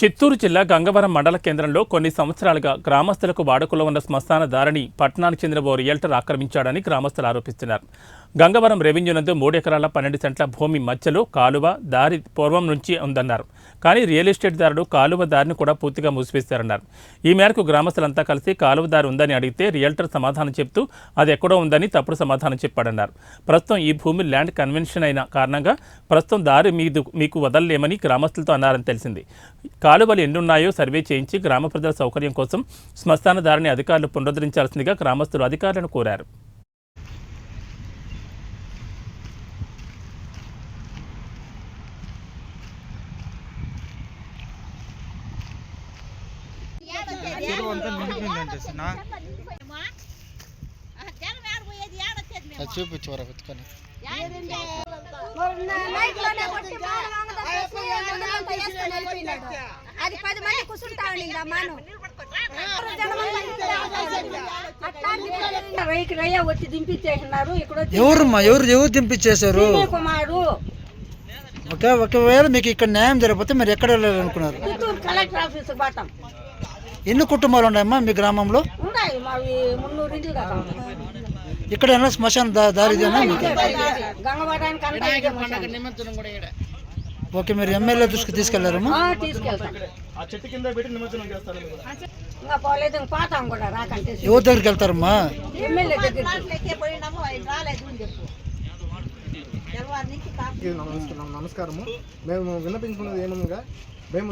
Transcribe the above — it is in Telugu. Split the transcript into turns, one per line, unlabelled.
చిత్తూరు జిల్లా గంగవరం మండల కేంద్రంలో కొన్ని సంవత్సరాలుగా గ్రామస్తులకు వాడుకలో ఉన్న శ్మశాన దారిని పట్టణానికి చెందిన ఓ రియల్టర్ ఆక్రమించాడని గ్రామస్తులు ఆరోపిస్తున్నారు. గంగవరం రెవెన్యూ నందు 3 ఎకరాల 12 సెంట్ల భూమి మధ్యలో కాలువ దారి పూర్వం నుంచి ఉందన్నారు. కానీ రియల్ ఎస్టేట్ దారుడు కాలువ దారిని కూడా పూర్తిగా మూసివేశారన్నారు. ఈ మేరకు గ్రామస్తులంతా కలిసి కాలువ దారి ఉందని అడిగితే రియల్టర్ సమాధానం చెప్తూ అది ఎక్కడో ఉందని తప్పుడు సమాధానం చెప్పాడన్నారు. ప్రస్తుతం ఈ భూమి ల్యాండ్ కన్వెన్షన్ అయిన కారణంగా ప్రస్తుతం దారి మీకు వదలలేమని గ్రామస్తులతో అన్నారని తెలిసింది. కాలువలు ఎన్నున్నాయో సర్వే చేయించి గ్రామ ప్రజల సౌకర్యం కోసం శ్మశాన దారిని అధికారులు పునరుద్ధరించాల్సిందిగా గ్రామస్తులు అధికారులను కోరారు.
అది 10 మంది కూర్చుంటామండి. ఇంకా మాను వచ్చి దింపించేసినారు.
ఎవరు దింపించేశారు?
కుమారు.
ఒకవేళ మీకు ఇక్కడ న్యాయం జరిగిపోతే మీరు ఎక్కడ వెళ్ళాలనుకున్నారు?
చిత్తూరు కలెక్టర్ ఆఫీస్ బాటం.
ఎన్ని కుటుంబాలు ఉన్నాయమ్మా మీ గ్రామంలో?
ఉన్నాయి మావి 300 ఇంటి కదా.
ఇక్కడ ఏమన్నా శ్మశాన దారి ఇదేనా? ఓకే, మీరు ఎమ్మెల్యే దృష్టికి తీసుకెళ్లారమ్మా? ఎవరి దగ్గరికి వెళ్తారమ్మా?
నమస్కారము. మేము విన్నపించుకున్నది ఏమనగా మేము